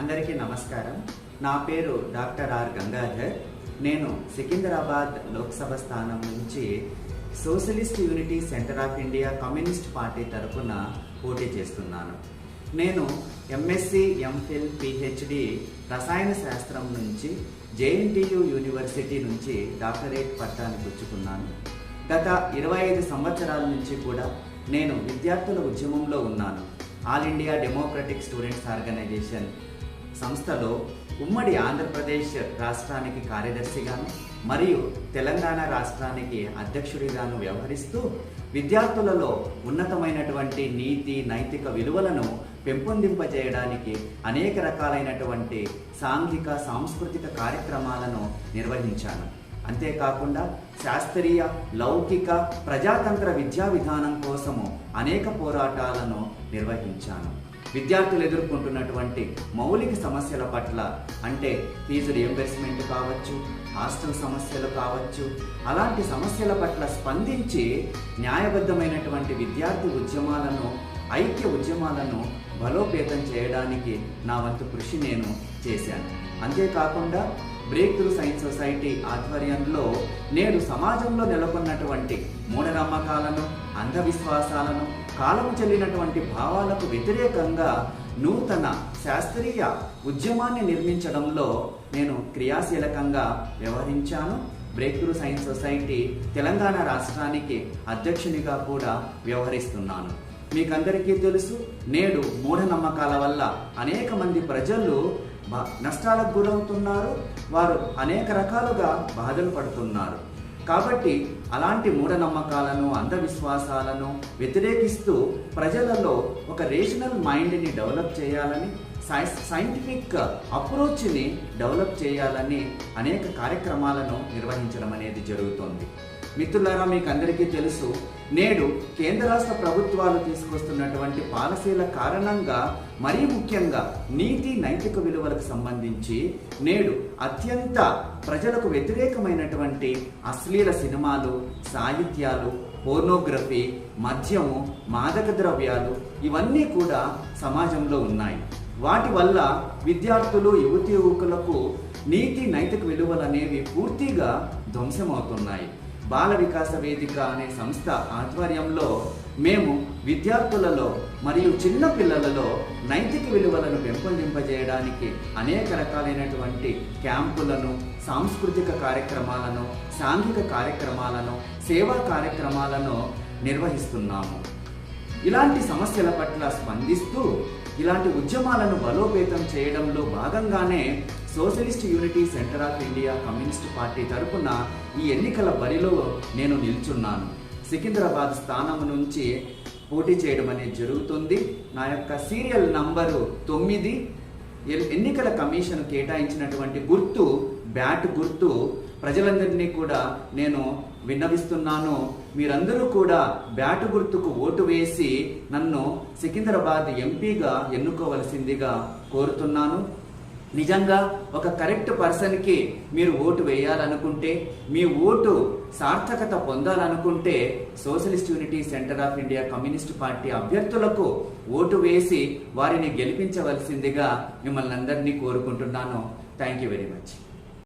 అందరికీ నమస్కారం. నా పేరు డాక్టర్ ఆర్ గంగాధర్. నేను సికింద్రాబాద్ లోక్సభ స్థానం నుంచి socialist unity centre of India communist party తరఫున పోటీ చేస్తున్నాను. నేను ఎంఎస్సి, ఎంఫిల్, పిహెచ్డి రసాయన శాస్త్రం నుంచి జేఎన్టీయూ యూనివర్సిటీ నుంచి డాక్టరేట్ పట్టాను పుచ్చుకున్నాను. గత 25 సంవత్సరాల నుంచి కూడా నేను విద్యార్థుల ఉద్యమంలో ఉన్నాను. All India democratic students organisation సంస్థలో ఉమ్మడి ఆంధ్రప్రదేశ్ రాష్ట్రానికి కార్యదర్శిగాను మరియు తెలంగాణ రాష్ట్రానికి అధ్యక్షుడిగాను వ్యవహరిస్తూ విద్యార్థులలో ఉన్నతమైనటువంటి నీతి, నైతిక విలువలను పెంపొందింపజేయడానికి అనేక రకాలైనటువంటి సాంఘిక, సాంస్కృతిక కార్యక్రమాలను నిర్వహించాను. అంతేకాకుండా శాస్త్రీయ, లౌకిక, ప్రజాతంత్ర విద్యా విధానం కోసము అనేక పోరాటాలను నిర్వహించాను. విద్యార్థులు ఎదుర్కొంటున్నటువంటి మౌలిక సమస్యల పట్ల, అంటే ఫీజు రియంబర్స్మెంట్ కావచ్చు, హాస్టల్ సమస్యలు కావచ్చు, అలాంటి సమస్యల పట్ల స్పందించి న్యాయబద్ధమైనటువంటి విద్యార్థి ఉద్యమాలను, ఐక్య ఉద్యమాలను బలోపేతం చేయడానికి నా వంతు కృషి నేను చేశాను. అంతేకాకుండా బ్రేక్ త్రూ సైన్స్ సొసైటీ ఆధ్వర్యంలో నేడు సమాజంలో నెలకొన్నటువంటి మూఢనమ్మకాలను, అంధవిశ్వాసాలను, కాలము చెల్లినటువంటి భావాలకు వ్యతిరేకంగా నూతన శాస్త్రీయ ఉద్యమాన్ని నిర్మించడంలో నేను క్రియాశీలకంగా వ్యవహరించాను. Breakthrough science society Telangana రాష్ట్రానికి అధ్యక్షునిగా కూడా వ్యవహరిస్తున్నాను. మీకందరికీ తెలుసు, నేడు మూఢనమ్మకాల వల్ల అనేక మంది ప్రజలు నష్టాలకు గురవుతున్నారు. వారు అనేక రకాలుగా బాధలు పడుతున్నారు. కాబట్టి అలాంటి మూఢనమ్మకాలను, అంధవిశ్వాసాలను వ్యతిరేకిస్తూ ప్రజలలో ఒక రేషనల్ మైండ్ని డెవలప్ చేయాలని, సైంటిఫిక్ అప్రోచ్ని డెవలప్ చేయాలని అనేక కార్యక్రమాలను నిర్వహించడం అనేది జరుగుతోంది. మిత్రులారా, మీకు అందరికీ తెలుసు, నేడు కేంద్ర రాష్ట్ర ప్రభుత్వాలు తీసుకొస్తున్నటువంటి పాలసీల కారణంగా, మరీ ముఖ్యంగా నీతి, నైతిక విలువలకు సంబంధించి నేడు అత్యంత ప్రజలకు వ్యతిరేకమైనటువంటి అశ్లీల సినిమాలు, సాహిత్యాలు, పోర్నోగ్రఫీ, మద్యము, మాదక ద్రవ్యాలు ఇవన్నీ కూడా సమాజంలో ఉన్నాయి. వాటి వల్ల విద్యార్థులు, యువతీ యువకులకు నీతి, నైతిక విలువలు అనేవి పూర్తిగా ధ్వంసమవుతున్నాయి. బాల వికాస వేదిక అనే సంస్థ ఆధ్వర్యంలో మేము విద్యార్థులలో మరియు చిన్న పిల్లలలో నైతిక విలువలను పెంపొందింపజేయడానికి అనేక రకాలైనటువంటి క్యాంపులను, సాంస్కృతిక కార్యక్రమాలను, సాంఘిక కార్యక్రమాలను, సేవా కార్యక్రమాలను నిర్వహిస్తున్నాము. ఇలాంటి సమస్యల పట్ల స్పందిస్తూ ఇలాంటి ఉద్యమాలను బలోపేతం చేయడంలో భాగంగానే socialist unity centre of India communist party తరఫున ఈ ఎన్నికల బరిలో నేను నిల్చున్నాను. సికింద్రాబాద్ స్థానం నుంచి పోటీ చేయడం అనేది జరుగుతుంది. నా యొక్క సీరియల్ నంబరు 9. ఎన్నికల కమిషన్ కేటాయించినటువంటి గుర్తు బ్యాట్ గుర్తు. ప్రజలందరినీ కూడా నేను విన్నవిస్తున్నాను, మీరందరూ కూడా బ్యాటు గుర్తుకు ఓటు వేసి నన్ను సికింద్రాబాద్ ఎంపీగా ఎన్నుకోవలసిందిగా కోరుతున్నాను. నిజంగా ఒక కరెక్ట్ పర్సన్కి మీరు ఓటు వేయాలనుకుంటే, మీ ఓటు సార్థకత పొందాలనుకుంటే socialist unity centre of India communist party అభ్యర్థులకు ఓటు వేసి వారిని గెలిపించవలసిందిగా మిమ్మల్ని అందరినీ కోరుకుంటున్నాను. Thank you very much.